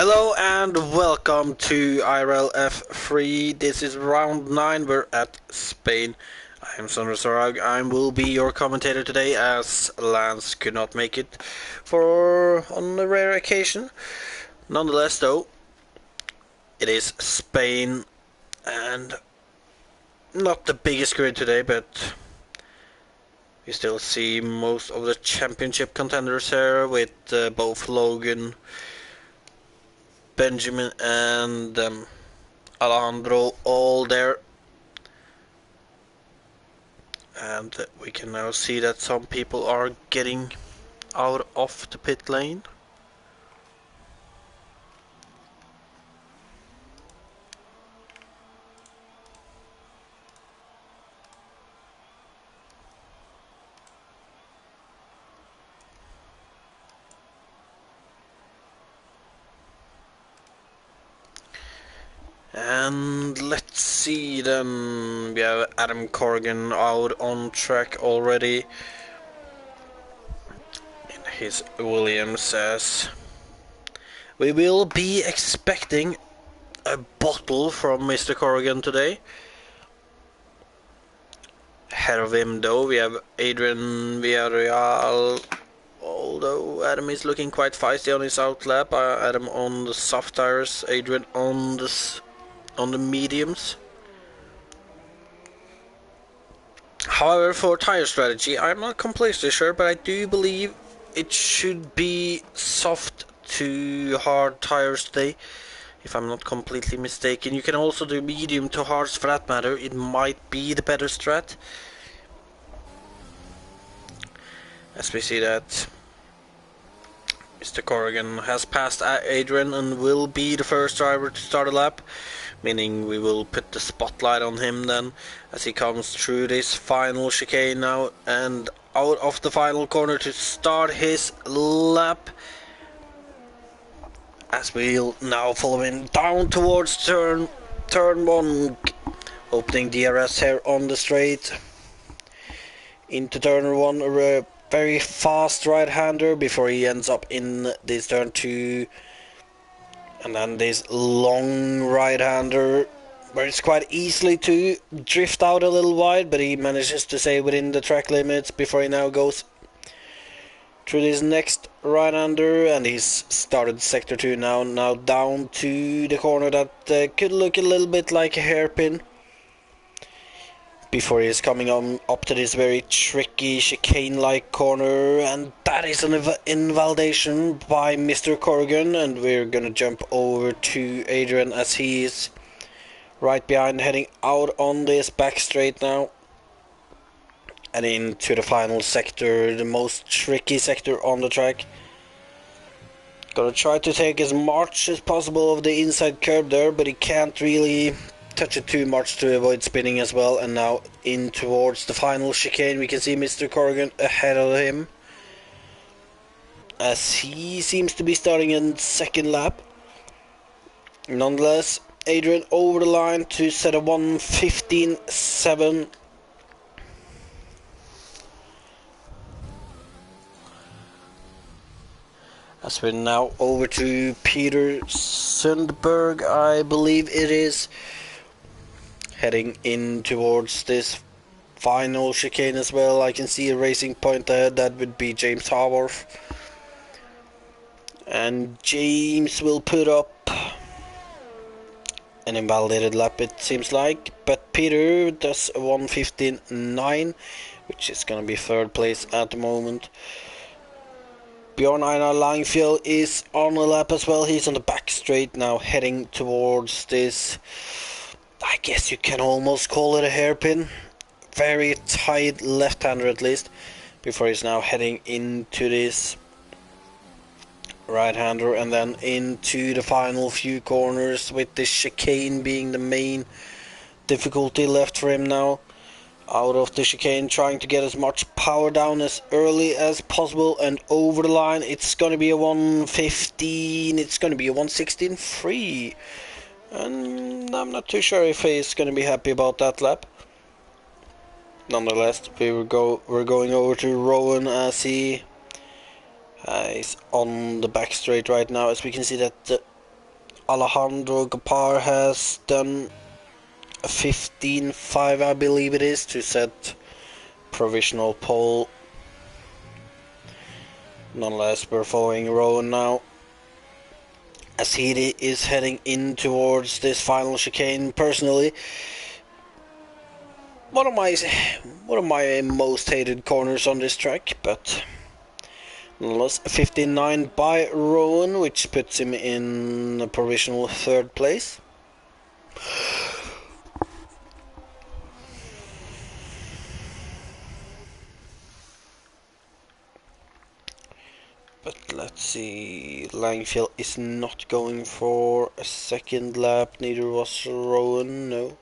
Hello and welcome to IRL F3. This is round 9. We're at Spain. I am Sondre Sorag. I will be your commentator today as Lance could not make it on a rare occasion. Nonetheless, though, it is Spain and not the biggest grid today, but we still see most of the championship contenders here with both Logan, Benjamin and Alejandro all there, and we can now see that some people are getting out of the pit lane. And let's see then, we have Adam Corrigan out on track already in his Williams as we will be expecting a bottle from Mr. Corrigan today. Ahead of him though we have Adrian Villarreal, although Adam is looking quite feisty on his outlap. Adam on the soft tires, Adrian on the mediums. However, for tire strategy, I'm not completely sure, but I do believe it should be soft to hard tires today, if I'm not completely mistaken. You can also do medium to hards for that matter. It might be the better strat. As we see that Mr. Corrigan has passed Adrian and will be the first driver to start a lap, meaning we will put the spotlight on him then as he comes through this final chicane now and out of the final corner to start his lap, as we'll now follow him down towards turn 1, opening DRS here on the straight into turn 1, a very fast right-hander before he ends up in this turn 2. And then this long right-hander where it's quite easily to drift out a little wide, but he manages to stay within the track limits before he now goes through this next right-hander, and he's started sector 2 now down to the corner that could look a little bit like a hairpin before he's coming on up to this very tricky chicane-like corner, and that is an invalidation by Mr. Corrigan, and we're gonna jump over to Adrian as he is right behind, heading out on this back straight now and into the final sector, the most tricky sector on the track. Gonna try to take as much as possible of the inside curb there, but he can't really touch it too much to avoid spinning as well. And now in towards the final chicane, we can see Mr. Corrigan ahead of him as he seems to be starting in second lap. Nonetheless, Adrian over the line to set a 1:15.7. As we're now over to Peter Sundberg, I believe it is, heading in towards this final chicane as well. I can see a racing point ahead, that would be James Haworth, and James will put up an invalidated lap it seems like, but Peter does a 1:15.9, which is gonna be third place at the moment. Bjorn Einar Langfjell is on a lap as well. He's on the back straight now, heading towards this, I guess you can almost call it a hairpin, very tight left-hander at least, before he's now heading into this right-hander and then into the final few corners, with this chicane being the main difficulty left for him now. Out of the chicane, trying to get as much power down as early as possible, and over the line it's going to be a 1:15, it's going to be a 1:16.3, and I'm not too sure if he's going to be happy about that lap. Nonetheless, we're going over to Rowan as he's on the back straight right now, as we can see that Alejandro Gapar has done a 15.5, I believe it is, to set provisional pole. Nonetheless, we're following Rowan now, as he is heading in towards this final chicane. Personally, one of my most hated corners on this track, but nonetheless, 15.9 by Rowan, which puts him in a provisional third place. But let's see, Langfield is not going for a second lap, neither was Rowan, no.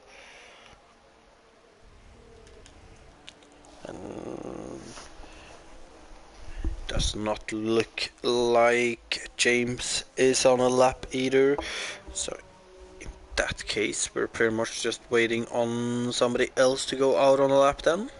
And does not look like James is on a lap either, so in that case we're pretty much just waiting on somebody else to go out on a lap then.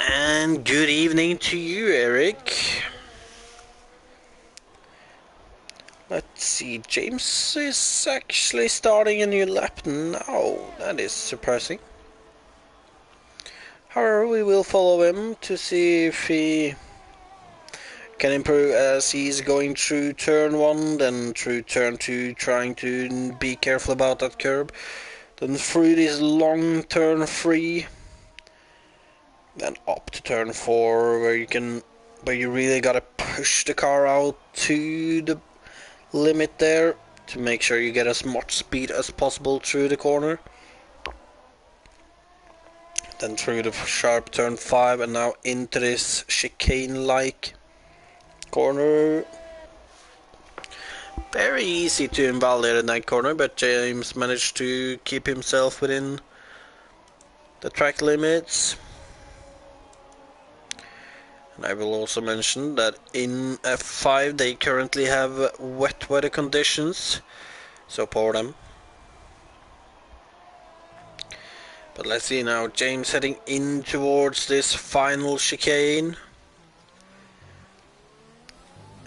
And good evening to you, Eric. Let's see, James is actually starting a new lap now. That is surprising. However, we will follow him to see if he can improve, as he's going through turn 1, then through turn 2, trying to be careful about that curb, then through this long turn 3, then up to turn 4, where you really gotta push the car out to the limit there to make sure you get as much speed as possible through the corner. Then through the sharp turn 5, and now into this chicane-like corner. Very easy to invalidate in that corner, but James managed to keep himself within the track limits. And I will also mention that in F5 they currently have wet weather conditions, so pour them. But let's see now, James heading in towards this final chicane.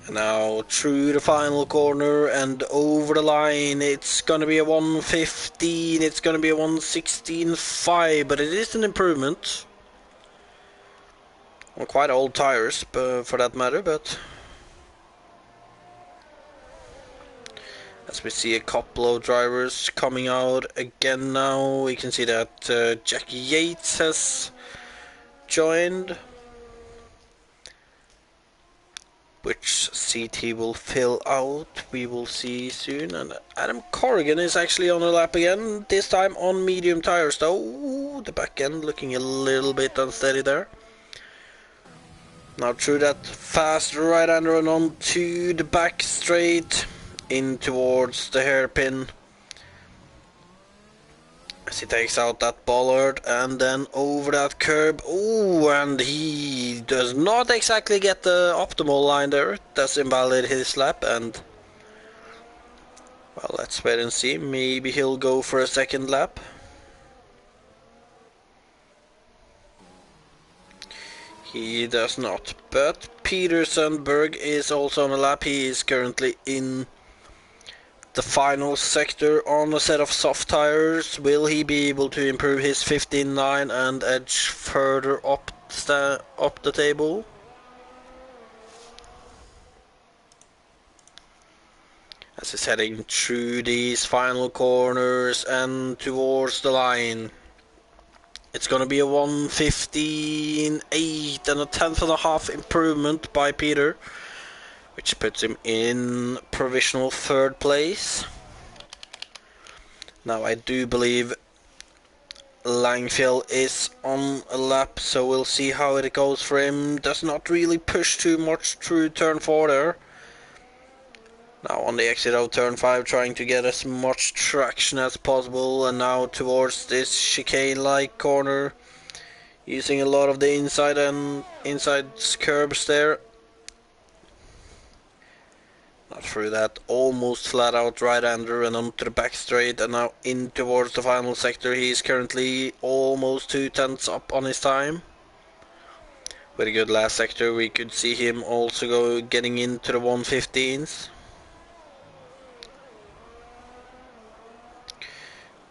And now through the final corner and over the line. It's gonna be a 1:15, it's gonna be a 1:16.5, but it is an improvement. On quite old tires, for that matter, but as we see a couple of drivers coming out again now, we can see that Jack Yates has joined. Which seat he will fill out, we will see soon. And Adam Corrigan is actually on a lap again, this time on medium tires though. Ooh, the back end looking a little bit unsteady there. Now through that fast right-hander and on to the back straight, in towards the hairpin. As he takes out that bollard and then over that curb. Oh, and he does not exactly get the optimal line there. Does invalidate his lap, and well, let's wait and see. Maybe he'll go for a second lap. He does not, but Peter Sundberg is also on a lap. He is currently in the final sector on a set of soft tires. Will he be able to improve his 15.9 and edge further up the table? As he's heading through these final corners and towards the line. It's going to be a 1:15.8 and a 10.5 improvement by Peter, which puts him in provisional third place. Now I do believe Langfield is on a lap, so we'll see how it goes for him. Does not really push too much through turn 4 there. Now on the exit of turn 5, trying to get as much traction as possible, and now towards this chicane-like corner, using a lot of the inside and inside curbs there. Not through that, almost flat out right-hander and onto the back straight, and now in towards the final sector. He is currently almost 2/10 up on his time. Very good last sector. We could see him also getting into the 115s.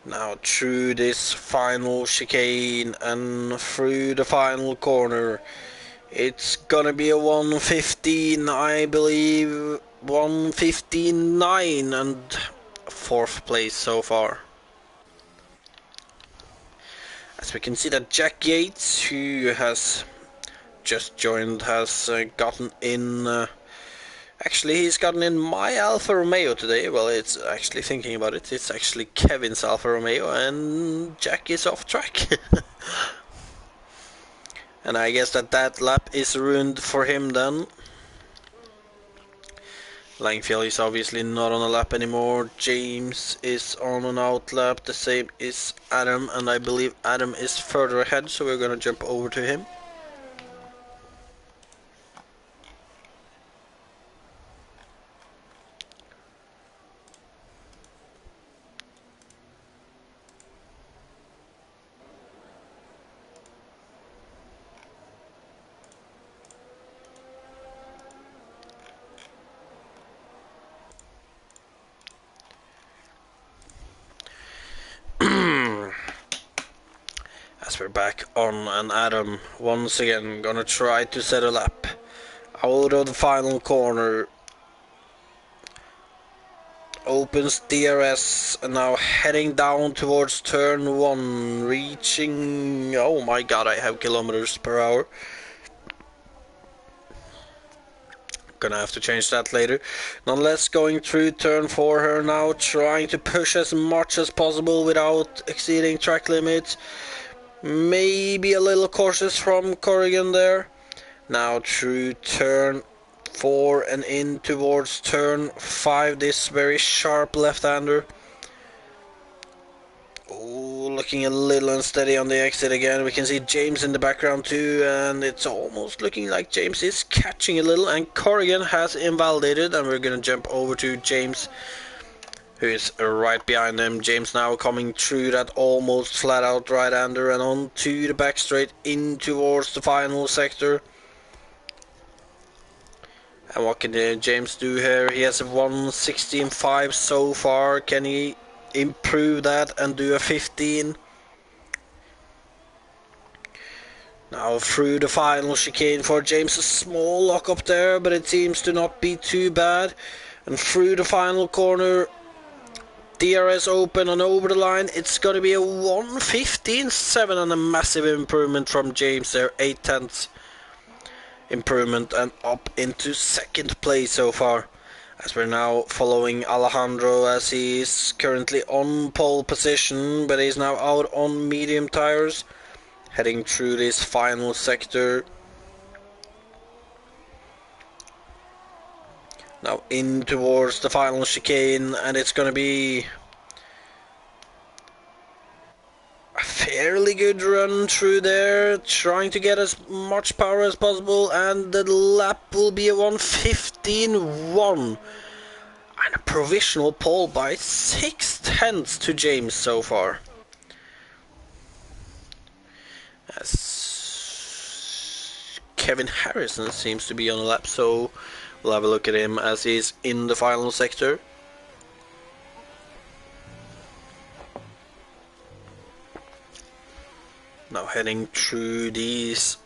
Now through this final chicane and through the final corner. It's gonna be a 115, I believe, 115.9, and 4th place so far. As we can see that Jack Yates, who has just joined, has gotten in. Actually, he's gotten in my Alfa Romeo today. Well, it's actually thinking about it. It's actually Kevin's Alfa Romeo, and Jack is off track. And I guess that lap is ruined for him then. Langfield is obviously not on a lap anymore. James is on an out lap. The same is Adam, and I believe Adam is further ahead, so we're gonna jump over to him. As we're back on, and Adam once again gonna try to set a lap out of the final corner. Opens DRS and now heading down towards turn 1, reaching, oh my god, I have kilometers per hour. Gonna have to change that later. Nonetheless, going through turn 4 here now, trying to push as much as possible without exceeding track limits. Maybe a little cautious from Corrigan there. Now through turn 4 and in towards turn 5, this very sharp left-hander. Oh, looking a little unsteady on the exit again. We can see James in the background too, and it's almost looking like James is catching a little, and Corrigan has invalidated, and we're gonna jump over to James, who is right behind him. James now coming through that almost flat out right-hander and on to the back straight in towards the final sector. And what can James do here? He has a 1:16.5 so far. Can he improve that and do a 15? Now through the final chicane for James, a small lock up there, but it seems to not be too bad. And through the final corner, DRS open and over the line. It's going to be a 1:15.7 and a massive improvement from James there, 8/10 improvement and up into 2nd place so far. As we're now following Alejandro, as he is currently on pole position, but he's now out on medium tires, heading through this final sector. Now in towards the final chicane, and it's going to be a fairly good run through there, trying to get as much power as possible, and the lap will be a 1:15.1 and a provisional pole by 6/10 to James so far. As Kevin Harrison seems to be on the lap, so we'll have a look at him as he's in the final sector. Now heading through these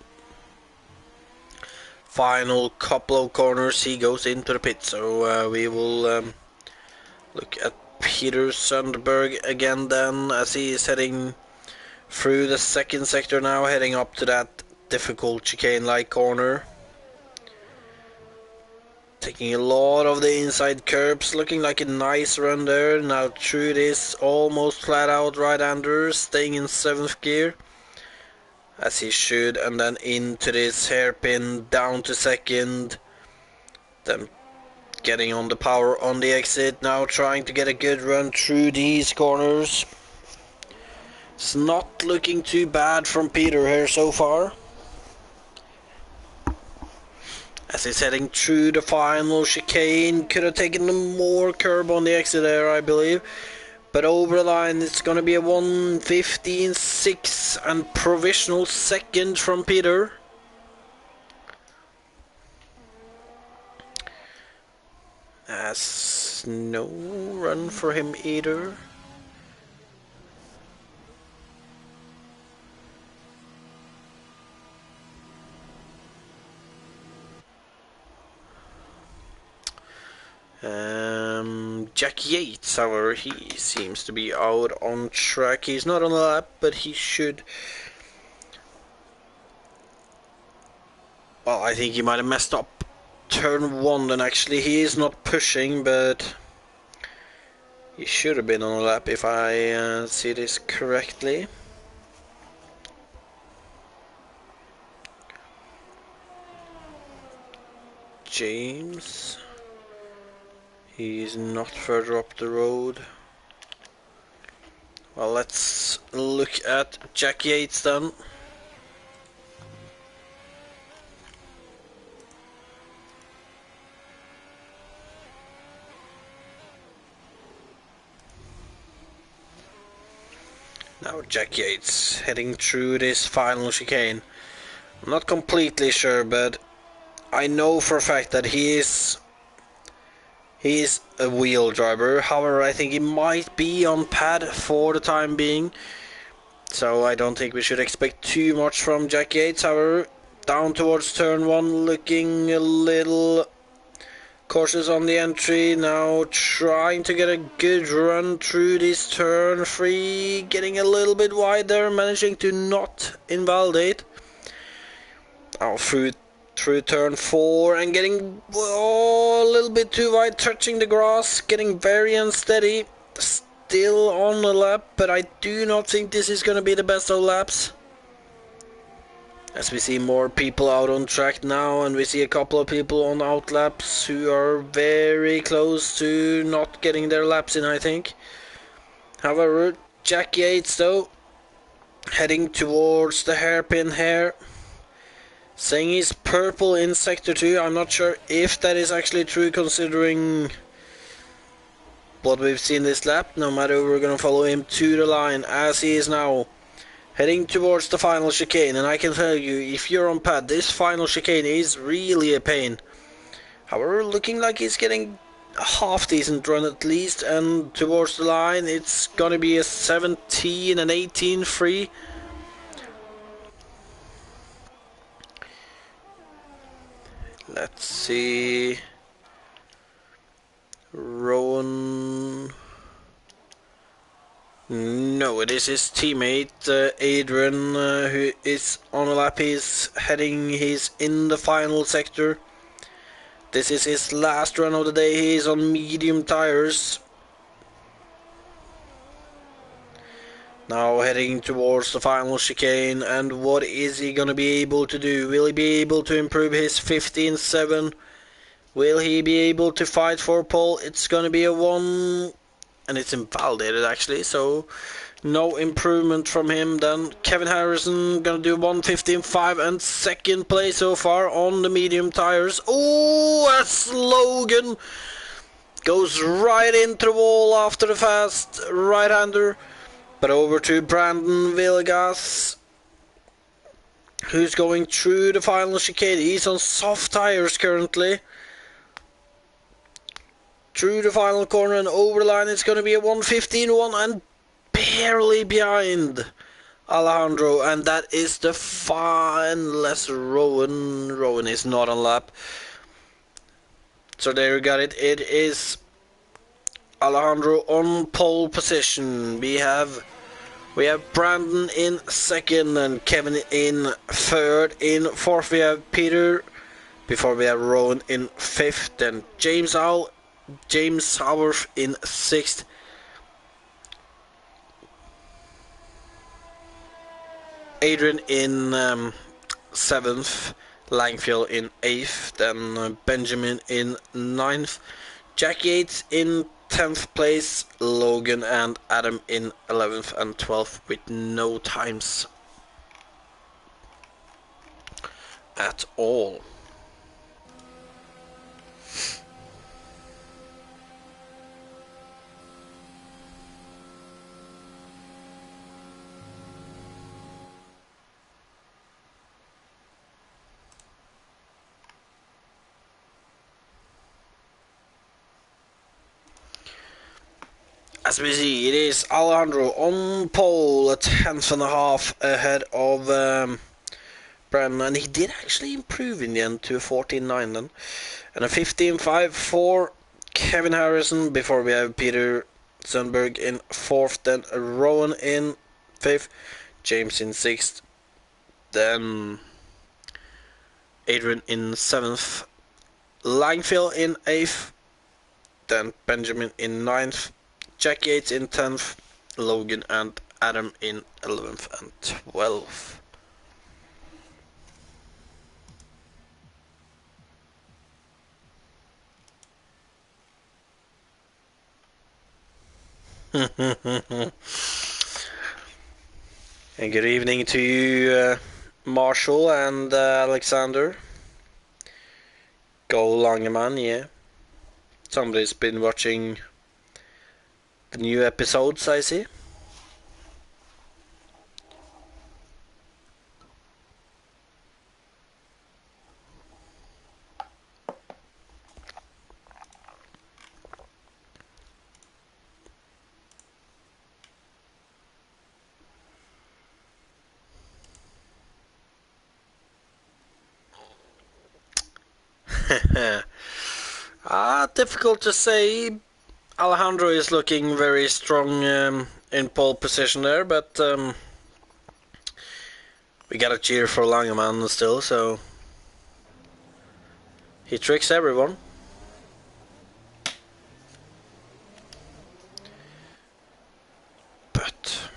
final couple of corners, he goes into the pit. So we will look at Peter Sundberg again then, as he is heading through the 2nd sector now, heading up to that difficult chicane-like corner. Taking a lot of the inside curbs, looking like a nice run there. Now through this almost flat out right-hander, staying in 7th gear, as he should, and then into this hairpin down to 2nd, then getting on the power on the exit, now trying to get a good run through these corners. It's not looking too bad from Peter here so far, as he's heading through the final chicane. Could have taken more curb on the exit there, I believe, but over the line it's going to be a 1:15.6 and provisional second from Peter. As no run for him either. Jack Yates, however, he seems to be out on track. He's not on the lap, but he should. Well, I think he might have messed up turn 1 then actually. He is not pushing, but he should have been on the lap if I see this correctly. James. He's not further up the road. Well, let's look at Jack Yates then. Now Jack Yates heading through this final chicane. I'm not completely sure, but I know for a fact that he's a wheel driver. However, I think he might be on pad for the time being, so I don't think we should expect too much from Jack Yates. However, down towards turn 1, looking a little cautious on the entry. Now trying to get a good run through this turn 3, getting a little bit wide there, managing to not invalidate. Now through turn 4 and getting a little bit too wide, touching the grass, getting very unsteady. Still on the lap, but I do not think this is going to be the best of laps, as we see more people out on track now, and we see a couple of people on out laps who are very close to not getting their laps in, I think. However, Jack Yates though heading towards the hairpin here, saying he's purple in sector 2. I'm not sure if that is actually true, considering what we've seen this lap. No matter, we're going to follow him to the line, as he is now heading towards the final chicane. And I can tell you, if you're on pad, this final chicane is really a pain. However, looking like he's getting a half decent run at least, and towards the line it's going to be a 17 and 18 free. Let's see. Rowan. No, it is his teammate Adrian who is on a lap. He's in the final sector. This is his last run of the day. He's on medium tires. Now heading towards the final chicane, and what is he going to be able to do? Will he be able to improve his 15.7? Will he be able to fight for pole? It's going to be a 1, and it's invalidated actually, so no improvement from him then. Kevin Harrison going to do 1:15.5 and second place so far on the medium tires. Oh, as Logan goes right into the wall after the fast right-hander. But over to Brandon Villegas, who's going through the final chicane. He's on soft tires currently. Through the final corner and over the line, it's going to be a 1:15.1 and barely behind Alejandro. And that is the fineless Rowan. Rowan is not on lap. So there you got it. It is Alejandro on pole position. We have Brandon in second and Kevin in third. In fourth we have Peter, before we have Rowan in fifth, and James Howarth in sixth. Adrian in seventh, Langfield in 8th, then Benjamin in 9th, Jack Yates in 10th place, Logan and Adam in 11th and 12th with no times at all. As we see, it is Alejandro on pole, a 10th.5 ahead of Brennan, and he did actually improve in the end to a 14.9 then. And a 15.5 for Kevin Harrison before we have Peter Sundberg in 4th, then Rowan in 5th, James in 6th, then Adrian in 7th, Langfield in 8th, then Benjamin in 9th, Jack Yates in 10th, Logan and Adam in 11th and 12th. And good evening to you, Marshall and Alexander. Go Langeman, yeah. Somebody's been watching the new episodes, I see. Difficult to say. Alejandro is looking very strong in pole position there, but we gotta cheer for Langeman still, so he tricks everyone. But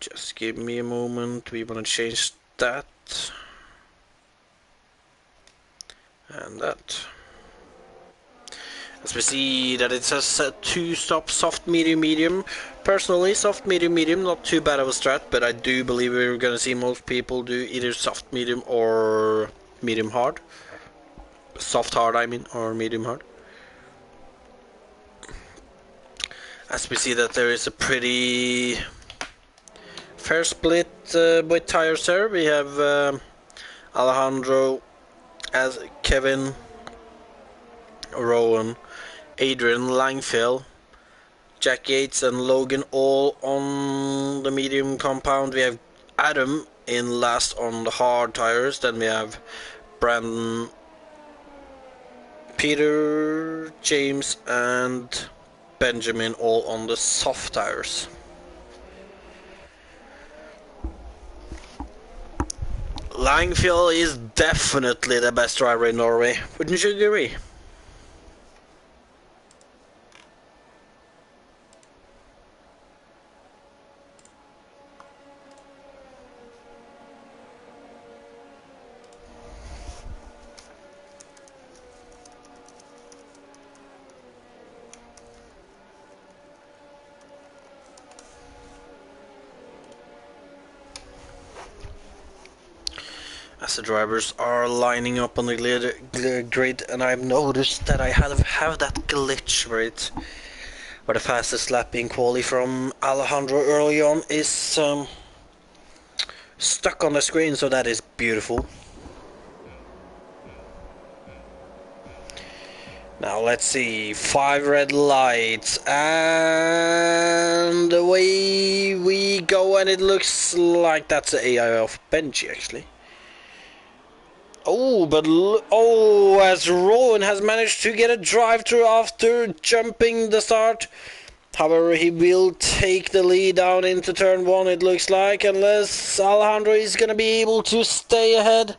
just give me a moment, we want to change that and that. As we see that it says 2-stop soft, medium, medium. Personally, soft, medium, medium, not too bad of a strat, but I do believe we're going to see most people do either soft, medium, or medium hard. Soft hard, I mean, or medium hard. As we see that there is a pretty fair split with tires there. We have Alejandro as Kevin, Rowan, Adrian, Langfield, Jack Yates and Logan all on the medium compound. We have Adam in last on the hard tires. Then we have Brandon, Peter, James and Benjamin all on the soft tires. Langfield is definitely the best driver in Norway. Wouldn't you agree? As the drivers are lining up on the grid, and I've noticed that I have that glitch where the fastest lap in quali from Alejandro early on is stuck on the screen, so that is beautiful. Now let's see, 5 red lights, and away we go, and it looks like that's the AI of Benji actually. Oh, but as Rowan has managed to get a drive-through after jumping the start. However, he will take the lead down into turn 1, it looks like, unless Alejandro is going to be able to stay ahead.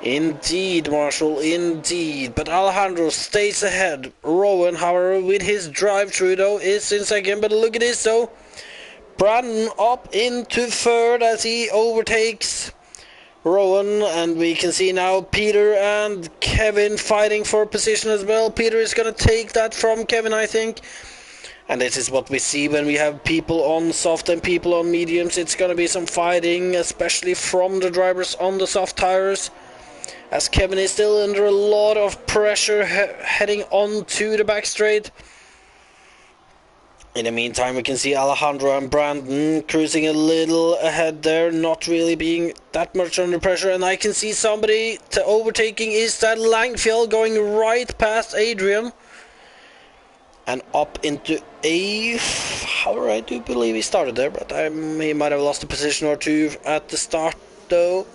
Indeed, Marshall, indeed. But Alejandro stays ahead. Rowan, however, with his drive-through though, is in second. But look at this though. Brandon up into third as he overtakes Rowan, and we can see now Peter and Kevin fighting for position as well. Peter is going to take that from Kevin, I think. And this is what we see when we have people on soft and people on mediums. It's going to be some fighting, especially from the drivers on the soft tires, as Kevin is still under a lot of pressure heading on to the back straight. In the meantime, we can see Alejandro and Brandon cruising a little ahead there, not really being that much under pressure. And I can see somebody overtaking is that Langfield going right past Adrian and up into A. However, I do believe he started there, but he might have lost a position or two at the start though.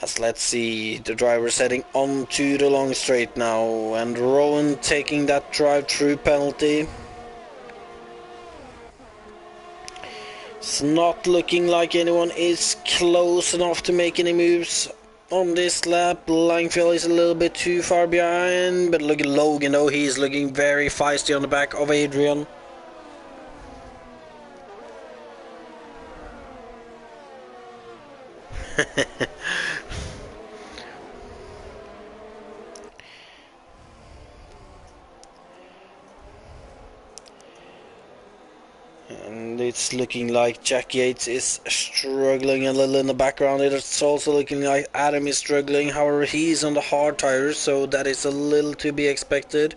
As let's see, the driver's heading onto the long straight now, and Rowan taking that drive-through penalty. It's not looking like anyone is close enough to make any moves on this lap. Langfield is a little bit too far behind, but look at Logan though, he's looking very feisty on the back of Adrian. And it's looking like Jack Yates is struggling a little in the background. It's also looking like Adam is struggling. However, he's on the hard tires, so that is a little to be expected.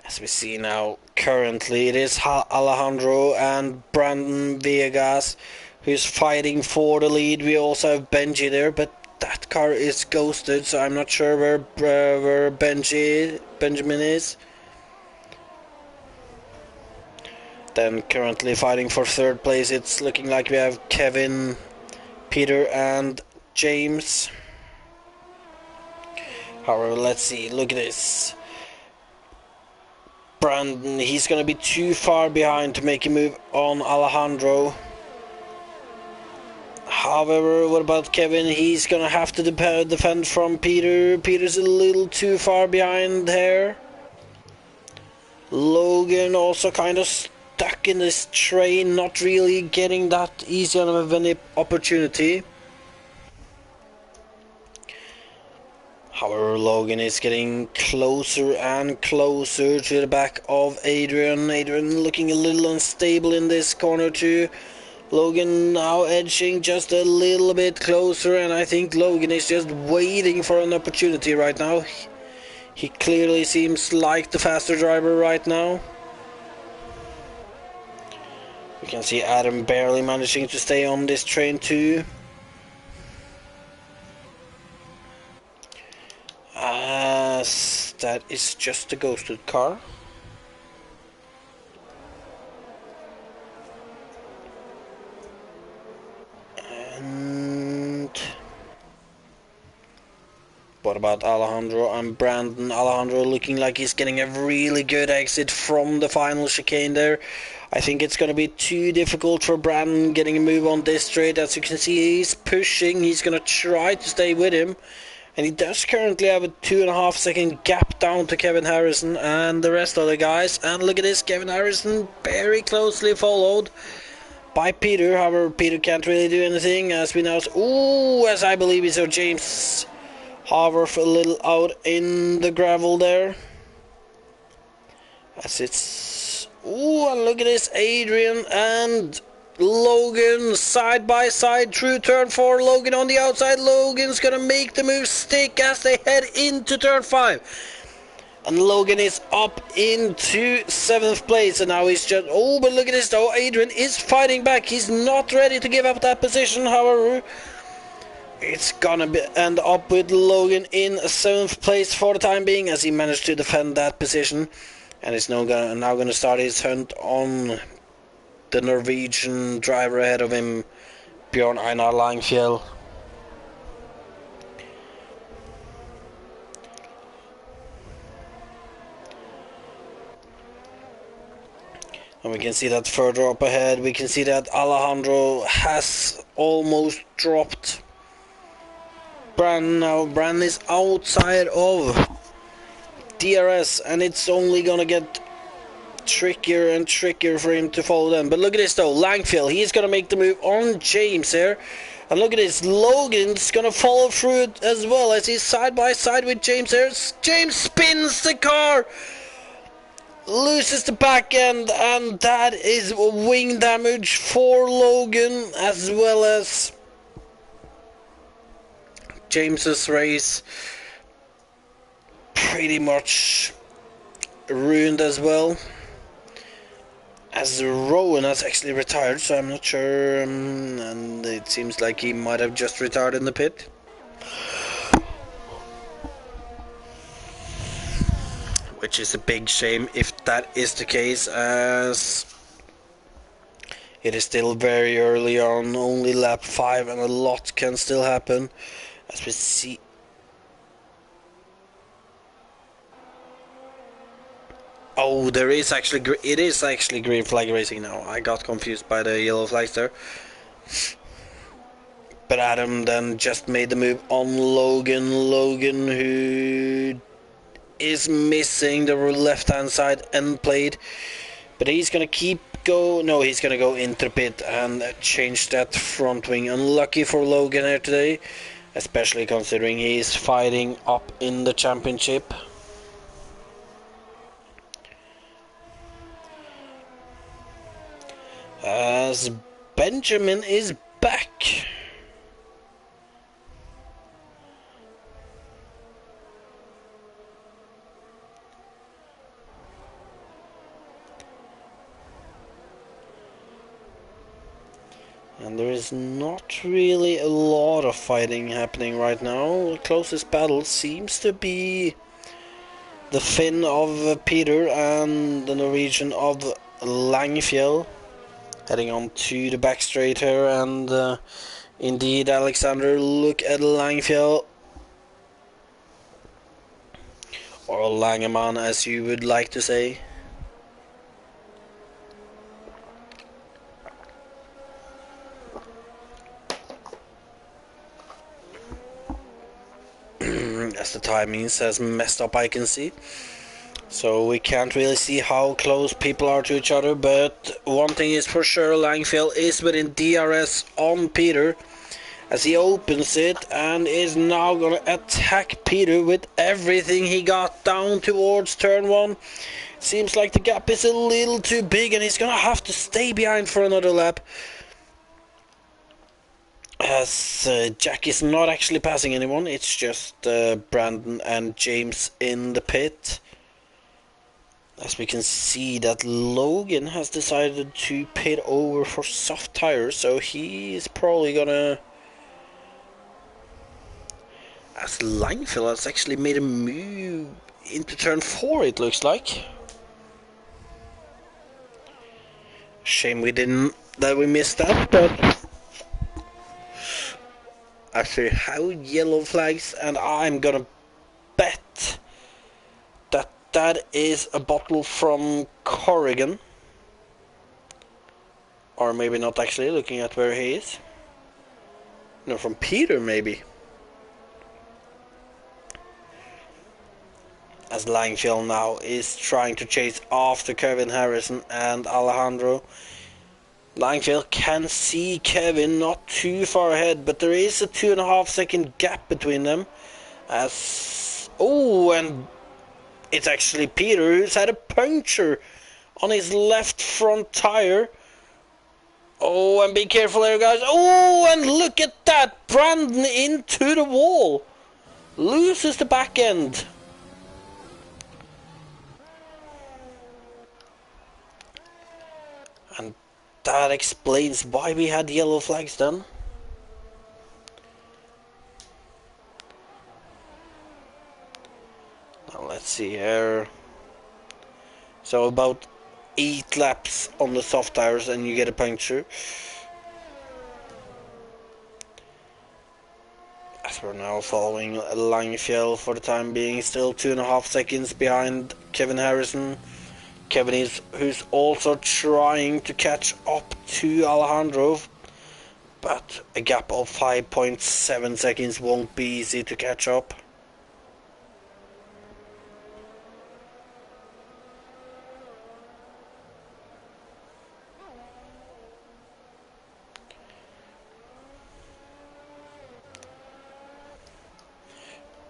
As we see now, currently it is Alejandro and Brandon Villegas who's fighting for the lead. We also have Benji there, but that car is ghosted, so I'm not sure where Benjamin is. Then currently fighting for third place, it's looking like we have Kevin, Peter and James. However, let's see, look at this. Brandon, he's going to be too far behind to make a move on Alejandro. However, what about Kevin? He's going to have to defend from Peter. Peter's a little too far behind there. Logan also kind of stuck in this train, not really getting that easy of an opportunity. However, Logan is getting closer and closer to the back of Adrian. Adrian looking a little unstable in this corner too. Logan now edging just a little bit closer, and I think Logan is just waiting for an opportunity right now. He clearly seems like the faster driver right now. You can see Adam barely managing to stay on this train too. As that is just a ghosted car. And what about Alejandro and Brandon? Alejandro looking like he's getting a really good exit from the final chicane there. I think it's going to be too difficult for Brandon getting a move on this straight. As you can see, he's pushing. He's going to try to stay with him. And he does currently have a 2.5 second gap down to Kevin Harrison and the rest of the guys. And look at this, Kevin Harrison very closely followed by Peter. However, Peter can't really do anything as we now... Ooh, as I believe it's James hover a little out in the gravel there. As it's... Ooh, and look at this, Adrian and Logan side by side through turn 4. Logan on the outside. Logan's gonna make the move stick as they head into turn 5. And Logan is up into 7th place, and now he's just... Oh, but look at this though, Adrian is fighting back. He's not ready to give up that position. However, it's gonna end up with Logan in 7th place for the time being, as he managed to defend that position. And is now gonna start his hunt on the Norwegian driver ahead of him, Bjorn Einar Langfjell. And we can see that further up ahead, we can see that Alejandro has almost dropped Brandon now. Brandon is outside of DRS, and it's only gonna get trickier and trickier for him to follow them. But look at this though, Langfield, he's gonna make the move on James here. And look at this, Logan's gonna follow through it as well, as he's side by side with James here. James spins the car, loses the back end, and that is wing damage for Logan, as well as James's race pretty much ruined as well, as Rowan has actually retired, so I'm not sure, and it seems like he might have just retired in the pit. Which is a big shame if that is the case, as it is still very early on, only lap 5, and a lot can still happen, as we see. Oh, it is actually green flag racing now. I got confused by the yellow flags there. But Adam then just made the move on Logan. Logan, who is missing the left hand side end plate. But he's gonna he's gonna go into the pit and change that front wing. Unlucky for Logan here today, especially considering he's fighting up in the championship. As Benjamin is back. And there is not really a lot of fighting happening right now. The closest battle seems to be the Finn of Peter and the Norwegian of Langfjell, heading on to the back straight here. And indeed, Alexander, look at Langfjell, or Langeman as you would like to say. As the timings has messed up, I can see, so we can't really see how close people are to each other. But one thing is for sure, Langfield is within DRS on Peter as he opens it and is now gonna attack Peter with everything he got down towards turn 1. Seems like the gap is a little too big and he's gonna have to stay behind for another lap, as Jack is not actually passing anyone. It's just Brandon and James in the pit. As we can see that Logan has decided to pit over for soft tires, so he is probably gonna, as Langfield has actually made a move into turn 4, it looks like. Shame that we missed that, but after how yellow flags, and I'm gonna bet that that is a bottle from Corrigan, or maybe not actually, looking at where he is. No, from Peter maybe. As Langfield now is trying to chase after Kevin Harrison and Alejandro. Langfield can see Kevin not too far ahead, but there is a 2.5 second gap between them. And it's actually Peter who's had a puncture on his left front tire. Oh, and be careful there, guys. Oh, and look at that! Brandon into the wall. Loses the back end. And that explains why we had yellow flags then. Now let's see here. So about 8 laps on the soft tires and you get a puncture. As we're now following Langfjell for the time being, still 2.5 seconds behind Kevin Harrison. Kevin is who's also trying to catch up to Alejandro, but a gap of 5.7 seconds won't be easy to catch up.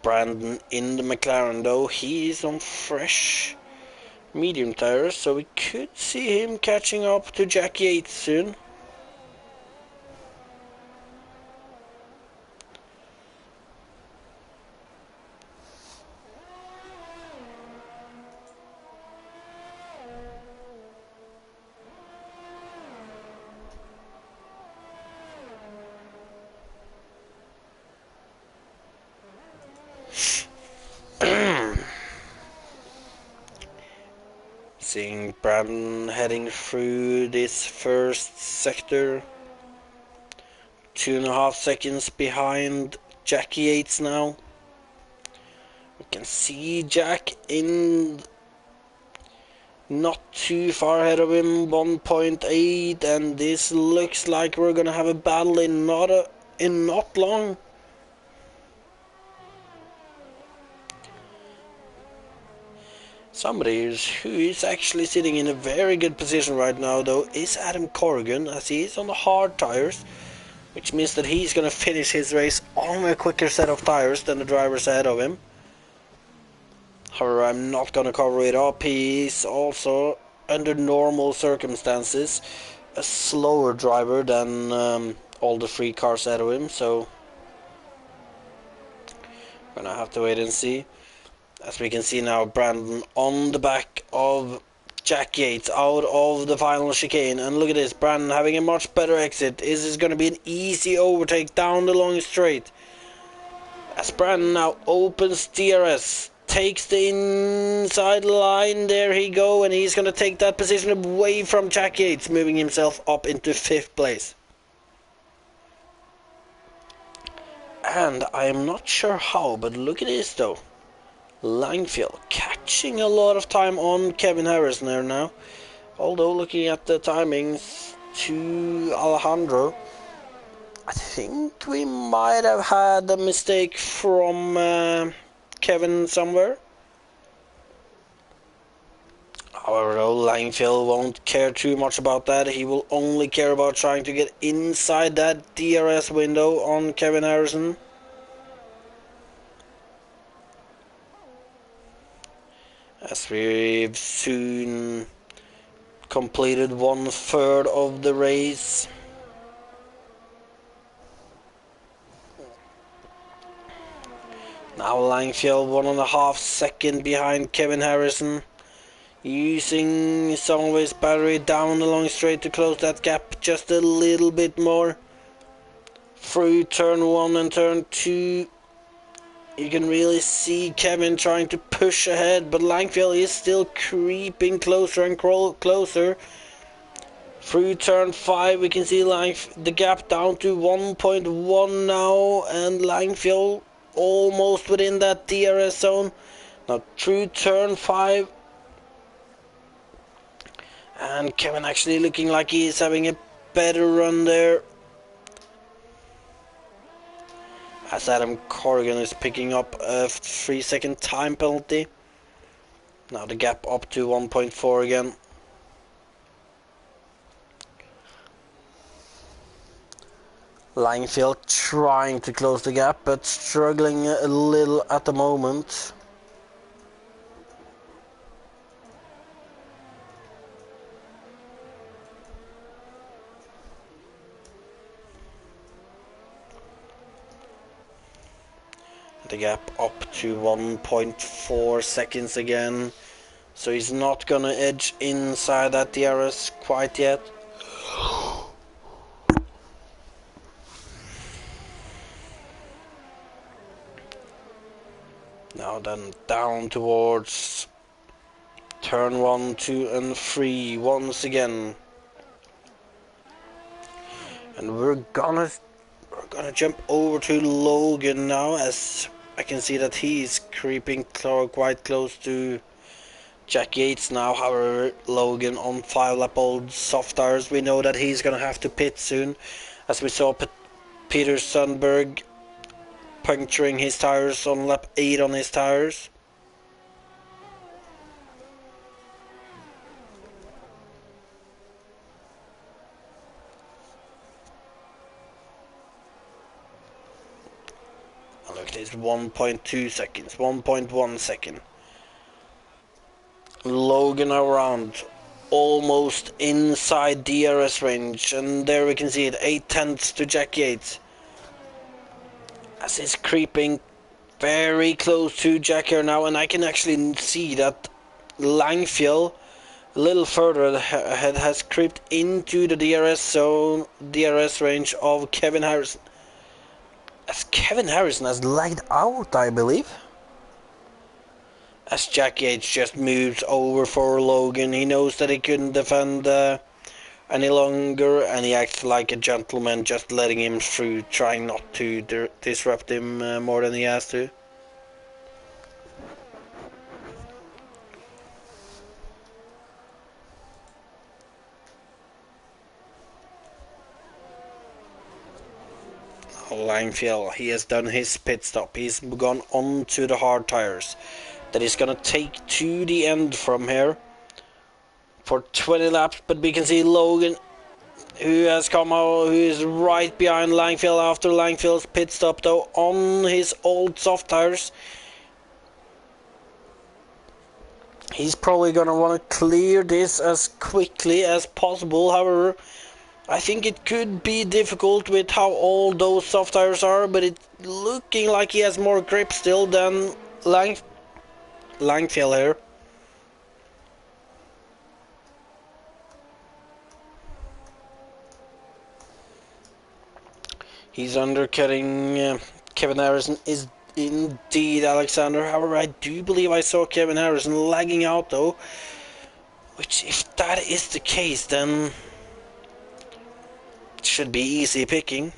Brandon in the McLaren though, he's on fresh medium tires, so we could see him catching up to Jack Yates soon. Seeing Brandon heading through this first sector, 2.5 seconds behind Jack Yates now. We can see Jack in not too far ahead of him, 1.8, and this looks like we're gonna have a battle in not long. Somebody who is actually sitting in a very good position right now though is Adam Corrigan, as he is on the hard tires, which means that he's going to finish his race on a quicker set of tires than the drivers ahead of him. However, I'm not going to cover it up. He is also, under normal circumstances, a slower driver than all the 3 cars ahead of him, so we're going to have to wait and see. As we can see now, Brandon on the back of Jack Yates out of the final chicane. And look at this, Brandon having a much better exit. Is this going to be an easy overtake down the long straight? As Brandon now opens DRS, takes the inside line, there he go, and he's going to take that position away from Jack Yates, moving himself up into 5th place. And I am not sure how, but look at this though. Langfield catching a lot of time on Kevin Harrison there now. Although looking at the timings to Alejandro, I think we might have had a mistake from Kevin somewhere. However, though, Langfield won't care too much about that. He will only care about trying to get inside that DRS window on Kevin Harrison. As we've soon completed 1/3 of the race. Now Langfield 1.5 seconds behind Kevin Harrison, using some of his battery down the long straight to close that gap just a little bit more. Through turn 1 and turn 2. You can really see Kevin trying to push ahead, but Langfield is still creeping closer and closer. Through turn 5 we can see the gap down to 1.1 now, and Langfield almost within that DRS zone. Now through turn 5, and Kevin actually looking like he is having a better run there, as Adam Corrigan is picking up a 3-second time penalty. Now the gap up to 1.4 again. Langfield trying to close the gap, but struggling a little at the moment. The gap up to 1.4 seconds again, so he's not gonna edge inside that DRS quite yet. Now then, down towards turn 1, 2 and 3 once again, and we're gonna jump over to Logan now, as I can see that he's creeping quite close to Jack Yates now, however, Logan on 5-lap-old soft tires. We know that he's gonna have to pit soon, as we saw Peter Sundberg puncturing his tires on lap 8 on his tires. And look, it's 1.2 seconds, 1.1 second. Logan around, almost inside DRS range, and there we can see it, 8/10 to Jack Yates. As he's creeping very close to Jack here now, and I can actually see that Langfield, a little further ahead, has creeped into the DRS zone, DRS range of Kevin Harrison. As Kevin Harrison has lagged out, I believe. As Jack Yates just moves over for Logan, he knows that he couldn't defend any longer, and he acts like a gentleman, just letting him through, trying not to disrupt him more than he has to. Langfield, he has done his pit stop. He's gone on to the hard tires that he's gonna take to the end from here for 20 laps, but we can see Logan, who has come out, who is right behind Langfield after Langfield's pit stop, though, on his old soft tires. He's probably gonna want to clear this as quickly as possible. However, I think it could be difficult with how old those soft tires are, but it's looking like he has more grip still than Langfield here. He's undercutting Kevin Harrison is indeed Alexander. However, I do believe I saw Kevin Harrison lagging out though, which, if that is the case, then it should be easy picking.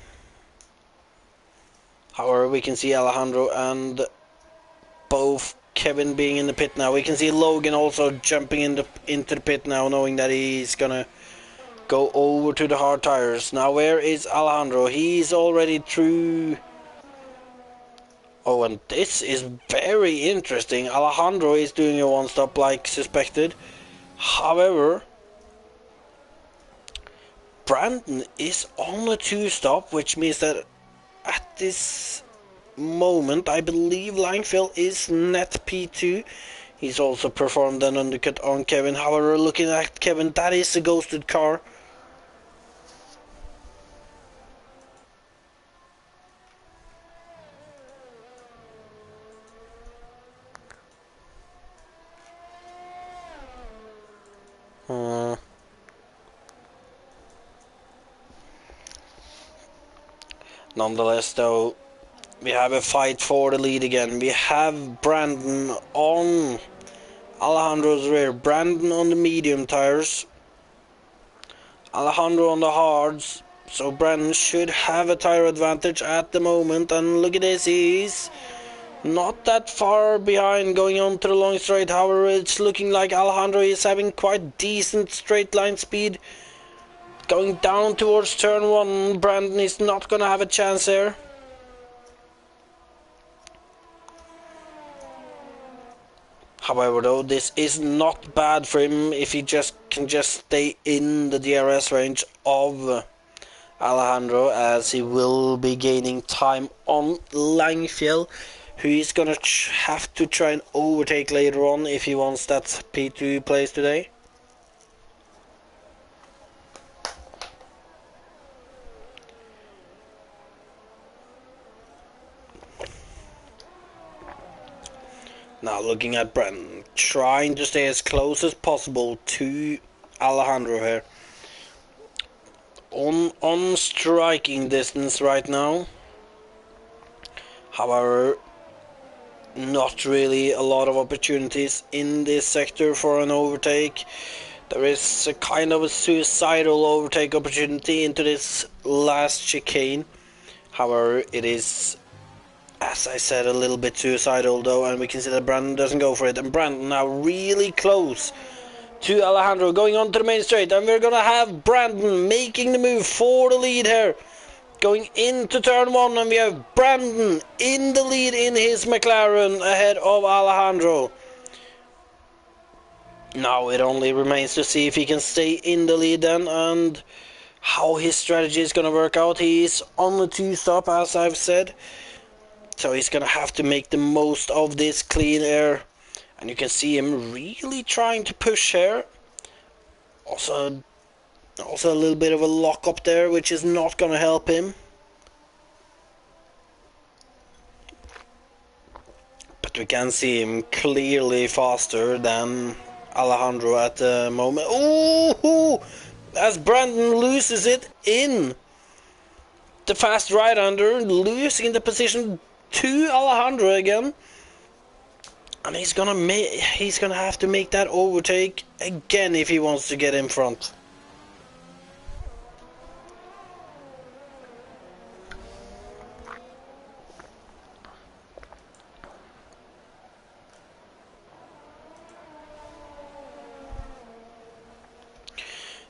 However, we can see Alejandro and both Kevin being in the pit now. We can see Logan also jumping into the pit now, knowing that he's gonna go over to the hard tires. Now, where is Alejandro? He's already through. Oh, and this is very interesting. Alejandro is doing a one-stop like suspected. However, Brandon is on a two-stop, which means that at this moment, I believe Langfield is net P2. He's also performed an undercut on Kevin. However, looking at Kevin, that is a ghosted car. Nonetheless, though, we have a fight for the lead again. We have Brandon on Alejandro's rear. Brandon on the medium tires, Alejandro on the hards. So Brandon should have a tire advantage at the moment. And look at this, he's not that far behind going on to the long straight. However, it's looking like Alejandro is having quite decent straight line speed. Going down towards turn 1, Brandon is not gonna have a chance there. However, though, this is not bad for him if he can stay in the DRS range of Alejandro, as he will be gaining time on Langfield, who he's gonna have to try and overtake later on if he wants that P2 place today. Now looking at Brandon, trying to stay as close as possible to Alejandro here. On striking distance right now. However, not really a lot of opportunities in this sector for an overtake. There is a kind of a suicidal overtake opportunity into this last chicane. However, it is As I said, a little bit suicidal though, and we can see that Brandon doesn't go for it. And Brandon now really close to Alejandro, going on to the main straight, and we're gonna have Brandon making the move for the lead here. Going into turn one, and we have Brandon in the lead in his McLaren ahead of Alejandro. Now it only remains to see if he can stay in the lead then, and how his strategy is going to work out. He's on the 2-stop, as I've said, so he's going to have to make the most of this clean air. And you can see him really trying to push here. Also a little bit of a lock up there, which is not going to help him. But we can see him clearly faster than Alejandro at the moment. Ooh! As Brandon loses it in the fast right-hander, losing the position to Alejandro again. And he's gonna have to make that overtake again if he wants to get in front.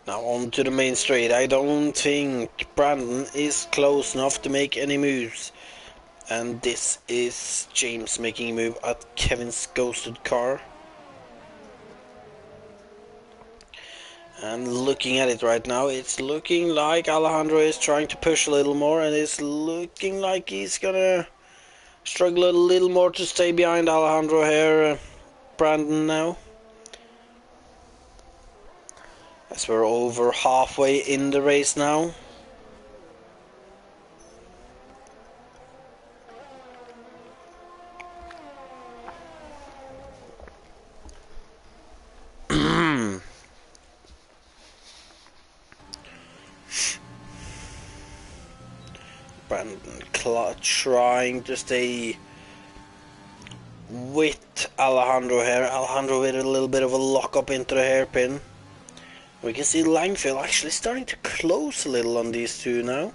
Now on to the main straight. I don't think Brandon is close enough to make any moves. And this is James making a move at Kevin's ghosted car. And looking at it right now, it's looking like Alejandro is trying to push a little more, and it's looking like he's gonna struggle a little more to stay behind Alejandro here, Brandon now. As we're over halfway in the race now. Brandon trying to stay with Alejandro here. Alejandro with a little bit of a lock up into the hairpin. We can see Langfield actually starting to close a little on these two now.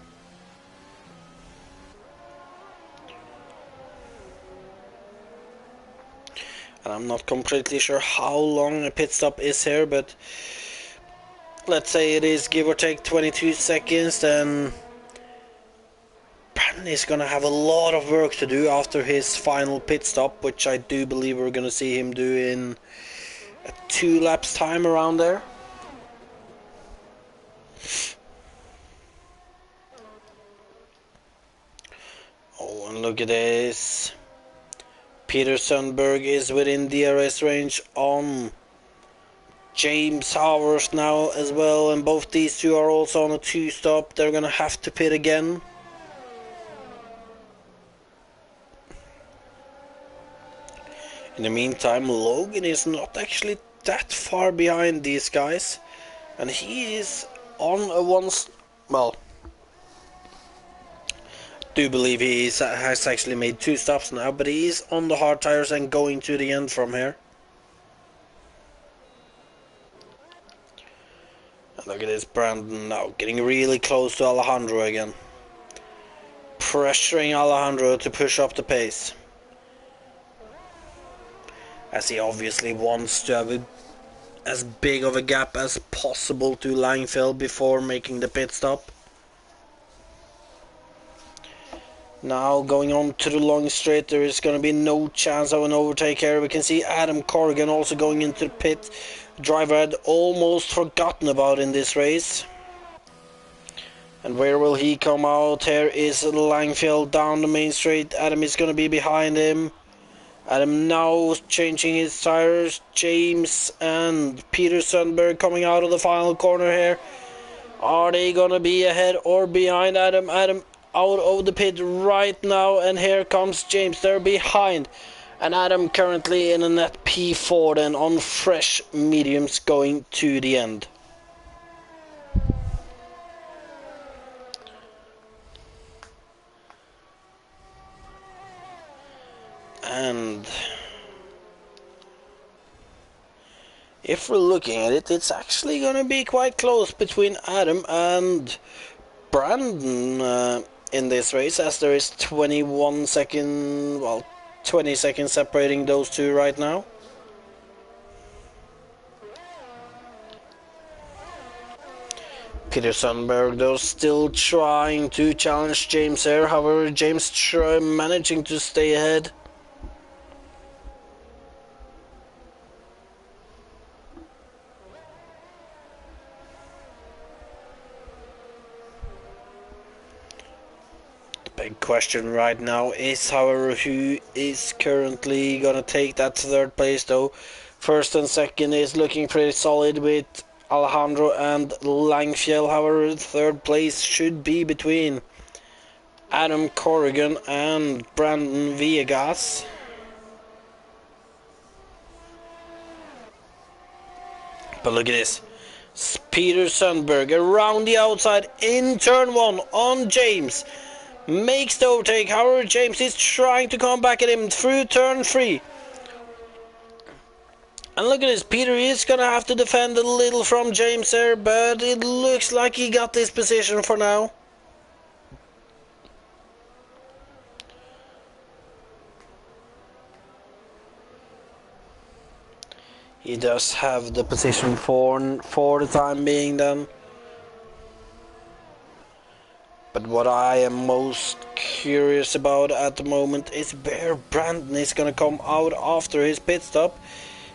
And I'm not completely sure how long a pit stop is here, but let's say it is give or take 22 seconds, then Brandon is going to have a lot of work to do after his final pit stop, which I do believe we're going to see him do in a 2 laps time around there. Oh, and look at this. Peter Sundberg is within DRS range on James Haworth now as well, and both these two are also on a 2-stop. They're gonna have to pit again. In the meantime, Logan is not actually that far behind these guys, and he is on a well, do believe he has actually made 2 stops now, but he is on the hard tires and going to the end from here. And look at this, Brandon now getting really close to Alejandro again, pressuring Alejandro to push up the pace, as he obviously wants to have as big of a gap as possible to Langfield before making the pit stop. Now going on to the long straight, there is going to be no chance of an overtake here. We can see Adam Corrigan also going into the pit. Driver had almost forgotten about in this race. And where will he come out? Here is Langfield down the main straight. Adam is going to be behind him. Adam now changing his tires. James and Peter Sundberg coming out of the final corner here. Are they going to be ahead or behind Adam? Adam out of the pit right now, and here comes James. They're behind, and Adam currently in a net P4 then on fresh mediums going to the end. And if we're looking at it, it's actually going to be quite close between Adam and Brandon in this race, as there is 20 seconds separating those two right now. Peter Sundberg though still trying to challenge James here, however James managing to stay ahead. The big question right now is, however, who is currently gonna take that third place though. First and second is looking pretty solid with Alejandro and Langfjell, however third place should be between Adam Corrigan and Brandon Villegas. But look at this. Peter Sundberg around the outside in turn 1 on James. Makes the overtake, however James is trying to come back at him through turn 3. And look at this, Peter is gonna have to defend a little from James there, but it looks like he got this position for now. He does have the position for the time being then. But what I am most curious about at the moment is where Brandon is gonna come out after his pit stop.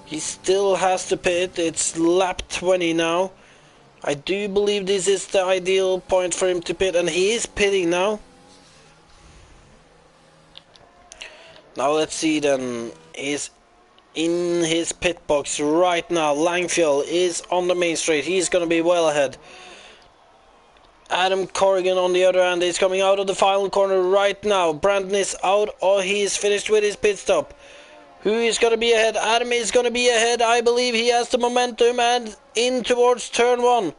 He still has to pit, it's lap 20 now. I do believe this is the ideal point for him to pit, and he is pitting now. Now let's see then, he's in his pit box right now. Langfjell is on the main straight, he's gonna be well ahead. Adam Corrigan on the other hand is coming out of the final corner right now. Brandon is out, or he is finished with his pit stop. Who is going to be ahead? Adam is going to be ahead. I believe he has the momentum and in towards turn 1.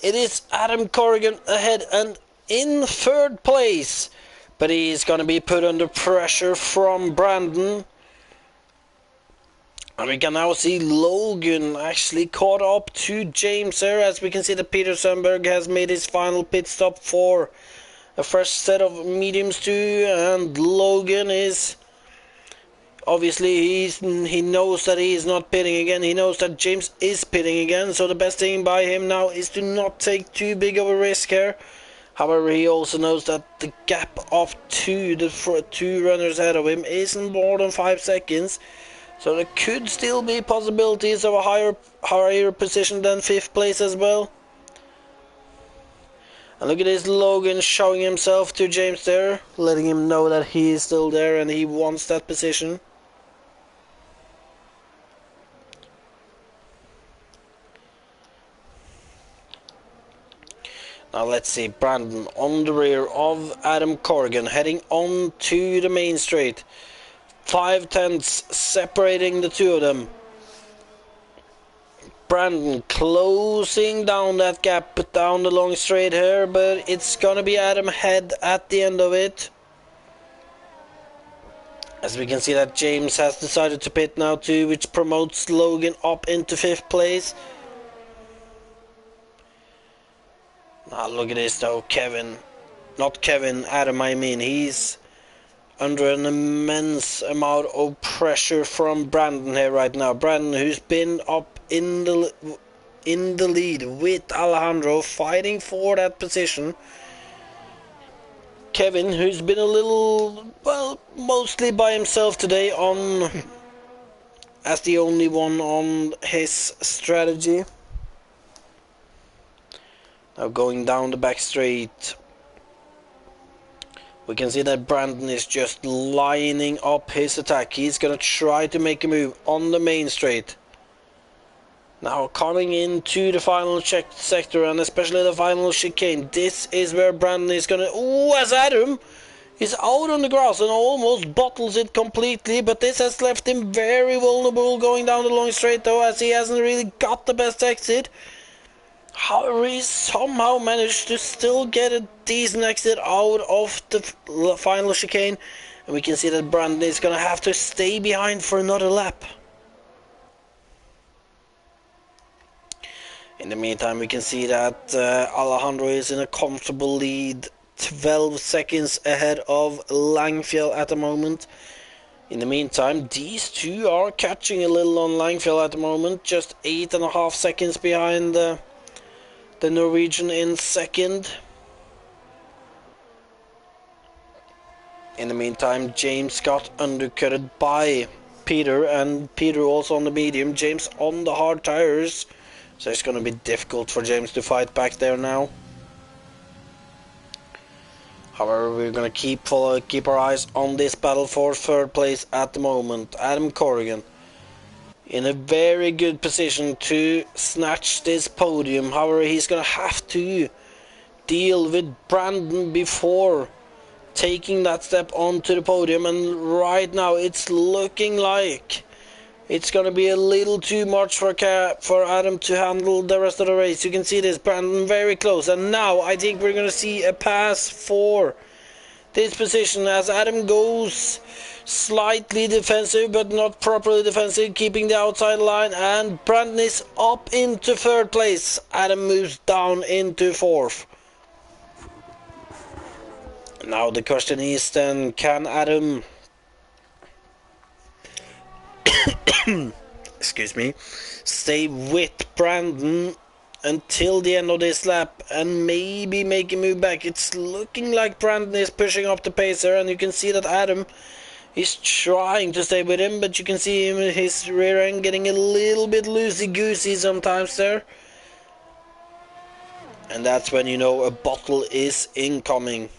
It is Adam Corrigan ahead and in third place. But he is going to be put under pressure from Brandon. And we can now see Logan actually caught up to James there, as we can see that Peter Sundberg has made his final pit stop for a fresh set of mediums too, and Logan is obviously he knows that he is not pitting again. He knows that James is pitting again, so the best thing by him now is to not take too big of a risk here. However, he also knows that the gap of the two runners ahead of him isn't more than 5 seconds. So there could still be possibilities of a higher position than 5th place as well. And look at this, Logan showing himself to James there, letting him know that he is still there and he wants that position. Now let's see, Brandon on the rear of Adam Corrigan, heading on to the main straight. 5 tenths separating the two of them. Brandon closing down that gap down the long straight here, but it's gonna be Adam head at the end of it. As we can see that James has decided to pit now too, which promotes Logan up into 5th place. Now look at this though, Adam I mean, he's under an immense amount of pressure from Brandon here right now. Brandon, who's been up in the lead with Alejandro, fighting for that position. Kevin, who's been a little, well, mostly by himself today on as the only one on his strategy. Now going down the back straight, we can see that Brandon is just lining up his attack. He's going to try to make a move on the main straight. Now coming into the final sector, and especially the final chicane. This is where Brandon is going to... Oh, as Adam is out on the grass and almost bottles it completely. But this has left him very vulnerable going down the long straight though, as he hasn't really got the best exit. However, he somehow managed to still get a decent exit out of the final chicane. And we can see that Brandon is going to have to stay behind for another lap. In the meantime, we can see that Alejandro is in a comfortable lead 12 seconds ahead of Langfield at the moment. In the meantime, these two are catching a little on Langfield at the moment, just 8.5 seconds behind the Norwegian in second. In the meantime, James got undercutted by Peter, and Peter also on the medium, James on the hard tires, so it's going to be difficult for James to fight back there now. However, we're going to keep our eyes on this battle for third place at the moment. Adam Corrigan in a very good position to snatch this podium. However, he's going to have to deal with Brandon before taking that step onto the podium, and right now it's looking like it's going to be a little too much for Adam to handle the rest of the race. You can see this, Brandon very close, and now I think we're going to see a pass for this position as Adam goes slightly defensive but not properly defensive, keeping the outside line, and Brandon is up into third place. Adam moves down into fourth. Now the question is then, can Adam excuse me, stay with Brandon until the end of this lap and maybe make a move back? It's looking like Brandon is pushing up the pacer, and you can see that Adam is trying to stay with him, but you can see him, his rear end getting a little bit loosey-goosey sometimes there. And that's when you know a bottle is incoming.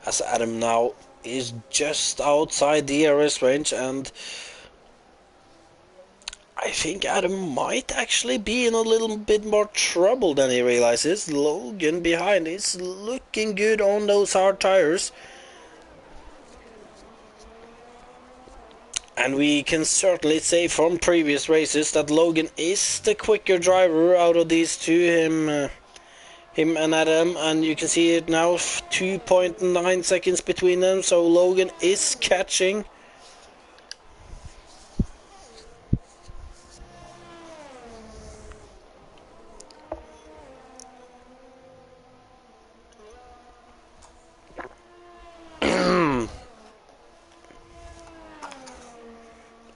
As Adam now is just outside the DRS range, and I think Adam might actually be in a little bit more trouble than he realizes. Logan behind is looking good on those hard tires, and we can certainly say from previous races that Logan is the quicker driver out of these two, him and Adam, and you can see it now, 2.9 seconds between them, so Logan is catching.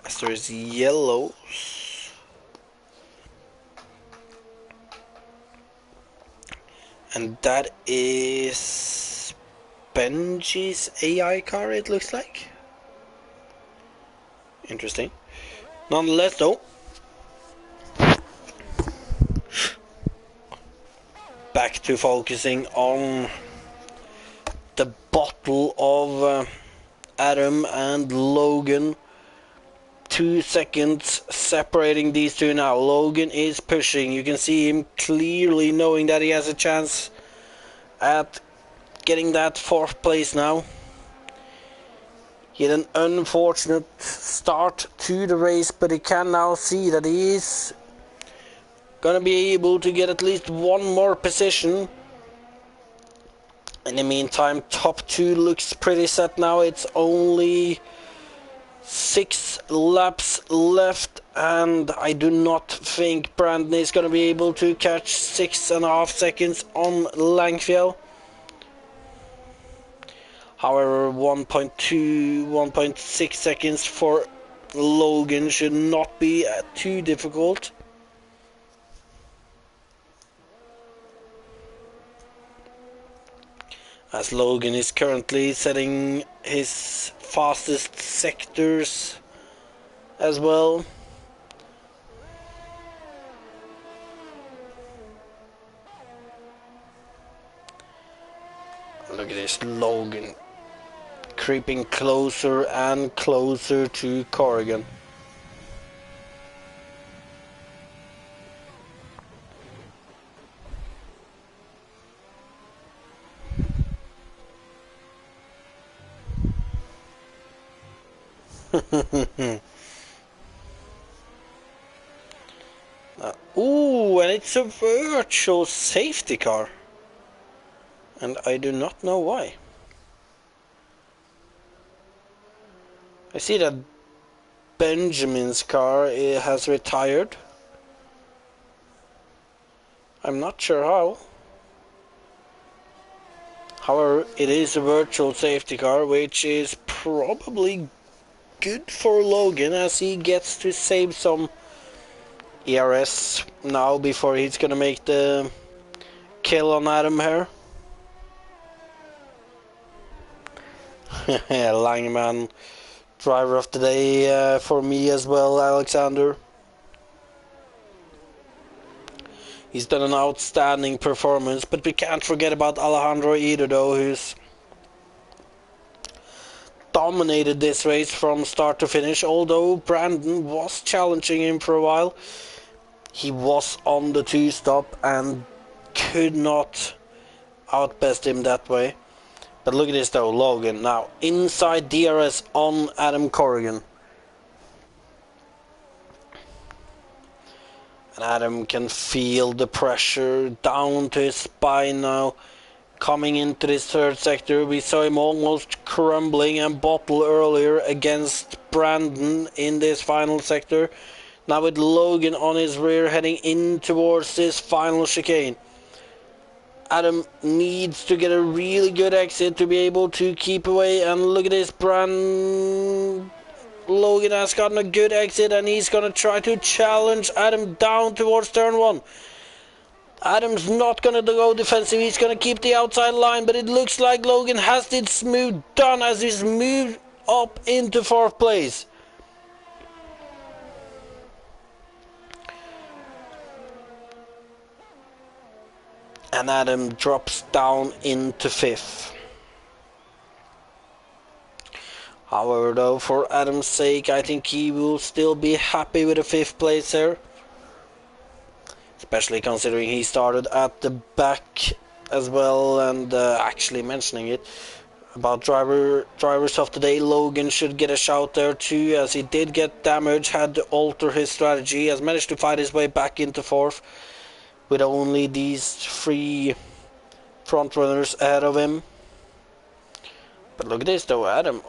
As there is yellows. And that is Benji's AI car, it looks like. Interesting. Nonetheless, though, back to focusing on the bottle of Adam and Logan. 2 seconds separating these two now. Logan is pushing. You can see him clearly knowing that he has a chance at getting that fourth place now. He had an unfortunate start to the race, but he can now see that he is gonna be able to get at least one more position. In the meantime, top two looks pretty set now. It's only 6 laps left, and I do not think Brandon is going to be able to catch 6.5 seconds on Langfield. However, 1.2, 1.6 seconds for Logan should not be too difficult. As Logan is currently setting his fastest sectors as well. Look at this, Logan creeping closer and closer to Corrigan. Ooh, and it's a virtual safety car. And I do not know why. I see that Benjamin's car has retired. I'm not sure how. However, it is a virtual safety car, which is probably good for Logan as he gets to save some ERS now before he's gonna make the kill on Adam here. Langman, driver of the day for me as well, Alexander. He's done an outstanding performance, but we can't forget about Alejandro either, though, who's dominated this race from start to finish. Although Brandon was challenging him for a while, he was on the two-stop and could not outbest him that way. But look at this though, Logan now inside DRS on Adam Corrigan. And Adam can feel the pressure down to his spine now. Coming into this third sector, we saw him almost crumbling and bottle earlier against Brandon in this final sector. Now with Logan on his rear heading in towards this final chicane. Adam needs to get a really good exit to be able to keep away, and look at this, Logan has gotten a good exit and he's going to try to challenge Adam down towards turn 1. Adam's not going to go defensive, he's going to keep the outside line, but it looks like Logan has it smooth done as he's moved up into 4th place. And Adam drops down into 5th. However, though, for Adam's sake, I think he will still be happy with a 5th place here. Especially considering he started at the back as well. And actually mentioning it about drivers of the day, Logan should get a shout there too, as he did get damage, had to alter his strategy, has managed to fight his way back into 4th. With only these 3 front runners ahead of him. But look at this though, Adam.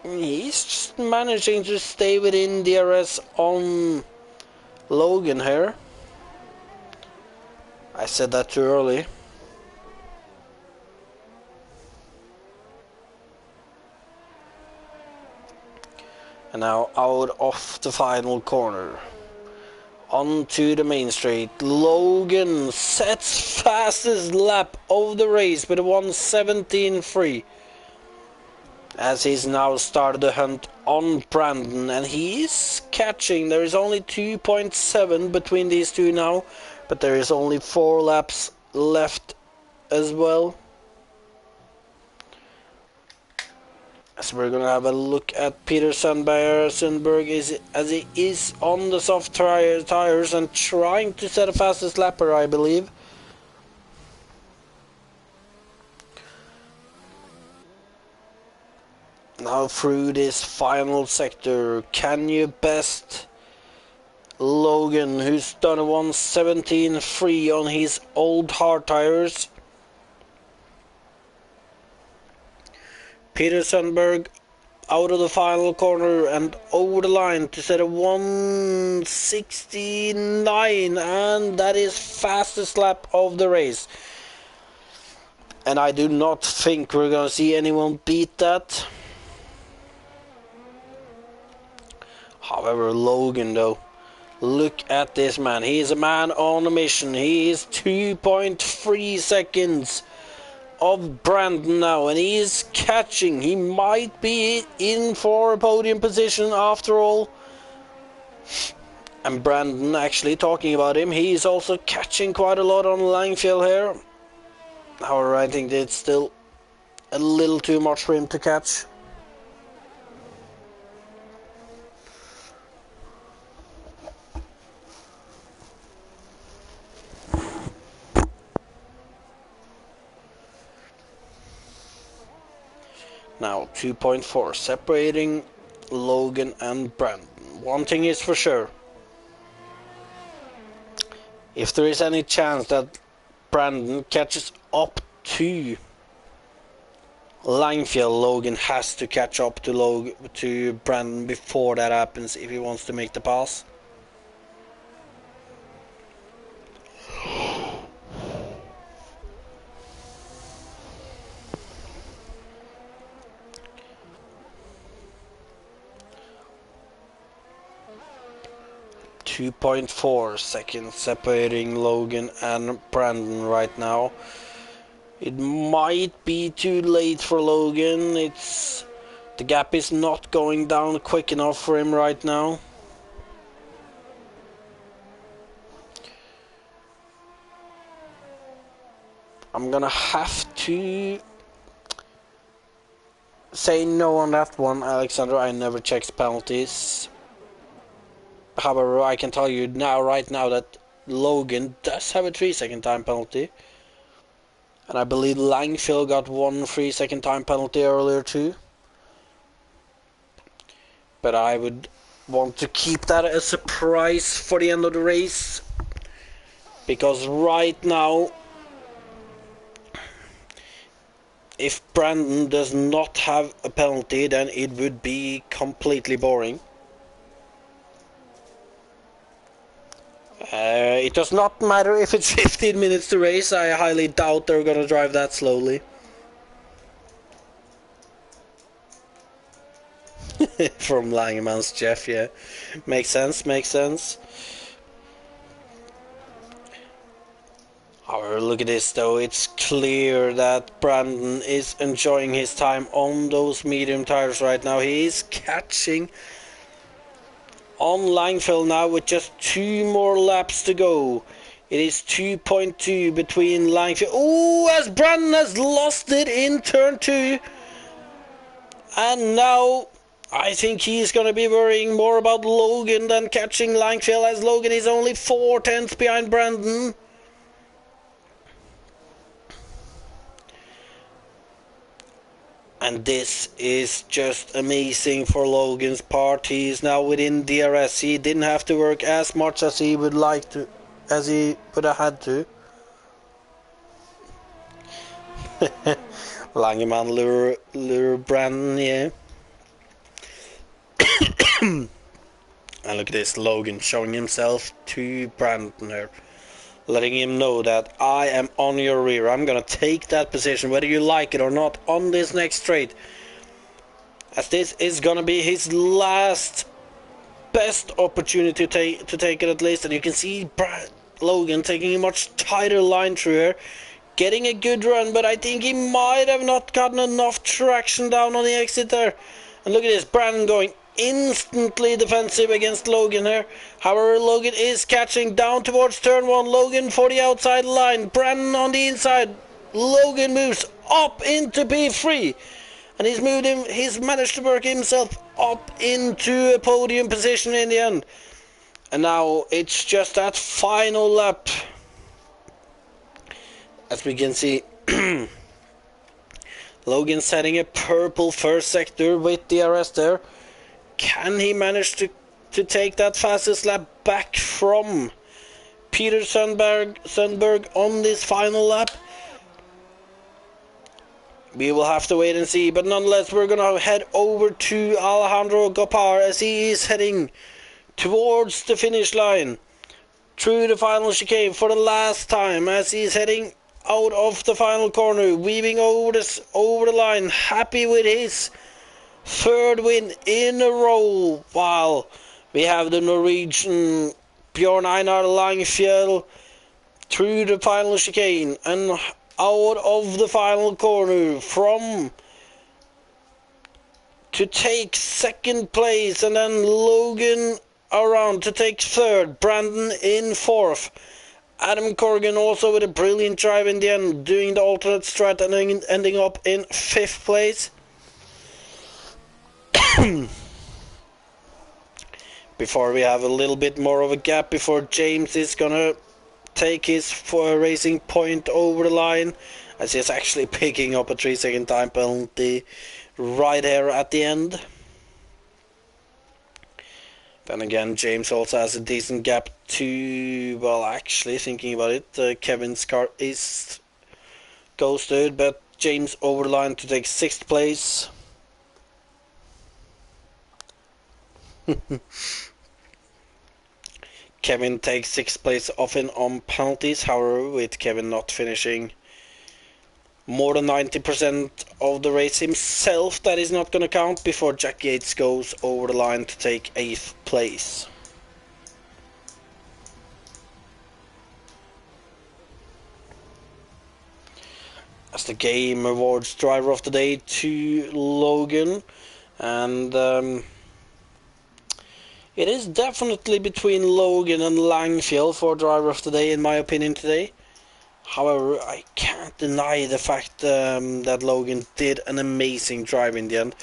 He's just managing to stay within DRS on Logan here. I said that too early. And now out of the final corner. Onto the main straight. Logan sets fastest lap of the race with a 1:17.3. As he's now started the hunt on Brandon, and he is catching. There is only 2.7 between these two now, but there is only 4 laps left as well. So we're gonna have a look at Peter Sundberg as he is on the soft tires and trying to set a fastest lapper, I believe. Now through this final sector, can you best Logan, who's done a 1:17.3 on his old hard tires? Peter Sundberg out of the final corner and over the line to set a 1:69, and that is fastest lap of the race. And I do not think we're gonna see anyone beat that. However, Logan though, look at this man. He is a man on a mission. He is 2.3 seconds of Brandon now, and he is catching. He might be in for a podium position after all. And Brandon, actually talking about him, he is also catching quite a lot on Langfield here. However, I think it's still a little too much for him to catch. Now 2.4 separating Logan and Brandon. One thing is for sure, if there is any chance that Brandon catches up to Langfield, Logan has to catch up to Brandon before that happens if he wants to make the pass. 2.4 seconds separating Logan and Brandon right now. It might be too late for Logan. The gap is not going down quick enough for him right now. I'm gonna have to say no on that one, Alexander. I never checked penalties. However, I can tell you now, right now, that Logan does have a 3-second time penalty. And I believe Langfield got 1 3-second time penalty earlier too. But I would want to keep that as a surprise for the end of the race. Because right now, if Brandon does not have a penalty, then it would be completely boring. It does not matter if it's 15 minutes to race. I highly doubt they're gonna drive that slowly. From Langeman's Jeff, yeah. Makes sense, makes sense. However, look at this though, it's clear that Brandon is enjoying his time on those medium tires right now. He is catching on Langfield now with just 2 more laps to go. It is 2.2 between Langfield. Oh, as Brandon has lost it in turn 2. And now I think he's going to be worrying more about Logan than catching Langfield, as Logan is only 4/10 behind Brandon. And this is just amazing for Logan's part. He is now within DRS. He didn't have to work as much as he would like to, as he would have had to. Langeman lure Brandon, yeah. And look at this, Logan showing himself to Brandon here, letting him know that I am on your rear. I'm gonna take that position whether you like it or not on this next straight, as this is gonna be his last best opportunity to take it at least. And you can see Logan taking a much tighter line through here, getting a good run, but I think he might have not gotten enough traction down on the exit there. And look at this, Brandon going instantly defensive against Logan here. However, Logan is catching down towards turn 1. Logan for the outside line, Brandon on the inside. Logan moves up into P3, and he's managed to work himself up into a podium position in the end. And now it's just that final lap. As we can see, Logan setting a purple first sector with DRS there. Can he manage to take that fastest lap back from Peter Sundberg on this final lap? We will have to wait and see, but nonetheless we're gonna head over to Alejandro Gopar as he is heading towards the finish line through the final chicane for the last time, as he's heading out of the final corner, weaving over the line, happy with his 3rd win in a row, while we have the Norwegian Bjorn Einar Langfjell through the final chicane and out of the final corner to take 2nd place, and then Logan around to take 3rd, Brandon in 4th. Adam Corrigan also with a brilliant drive in the end, doing the alternate strat and ending up in 5th place. Before we have a little bit more of a gap before James is gonna take his racing point over the line, as he's actually picking up a 3-second time penalty right here at the end. Then again, James also has a decent gap to, well, actually thinking about it, Kevin's car is ghosted, but James over the line to take 6th place. Kevin takes 6th place often on penalties, however, with Kevin not finishing more than 90% of the race himself, that is not going to count before Jack Yates goes over the line to take 8th place. the Game Awards Driver of the Day to Logan, and it is definitely between Logan and Langfield for Driver of the Day, in my opinion, today. However, I can't deny the fact that Logan did an amazing drive in the end.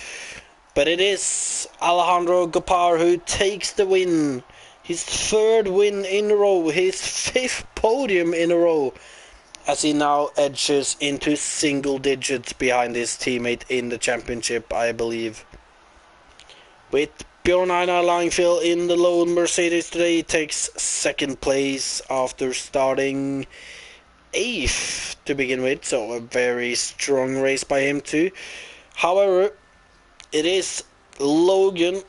But it is Alejandro Gopar who takes the win. His third win in a row, his fifth podium in a row, as he now edges into single digits behind his teammate in the championship, I believe. With Bjorn Einar Langfield in the lone Mercedes today, he takes second place after starting 8th to begin with, so a very strong race by him too. However, it is Logan,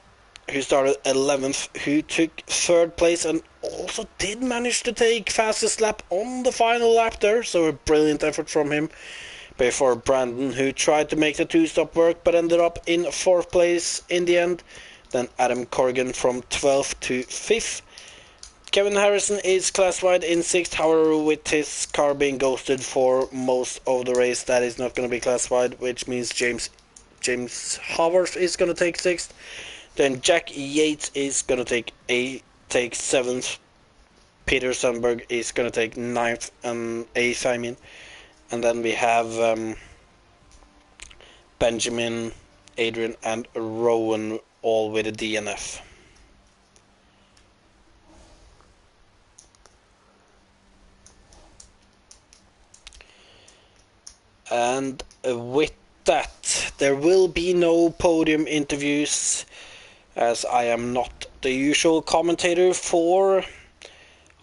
who started 11th, who took 3rd place and also did manage to take fastest lap on the final lap there, so a brilliant effort from him. Before Brandon, who tried to make the 2-stop work but ended up in 4th place in the end. Then Adam Corrigan from 12th to 5th. Kevin Harrison is classified in 6th, however, with his car being ghosted for most of the race, that is not going to be classified, which means James Haworth is going to take 6th. Then Jack Yates is going to take 7th. Peter Sundberg is going to take 9th and 8th, I mean. And then we have Benjamin, Adrian and Rowan all with a DNF. And with that, there will be no podium interviews, as I am not the usual commentator for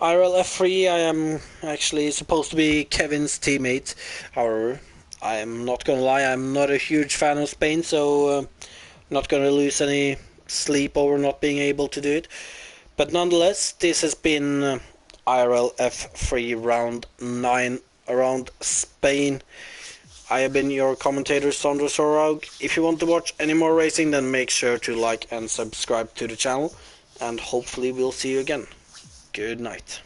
IRL F3. I am actually supposed to be Kevin's teammate. However, I am not gonna lie, I'm not a huge fan of Spain, so not gonna lose any sleep over not being able to do it. But nonetheless, this has been IRL F3 round 9 around Spain. I have been your commentator, Sondre Soraug. If you want to watch any more racing, then make sure to like and subscribe to the channel, and hopefully we'll see you again. Good night.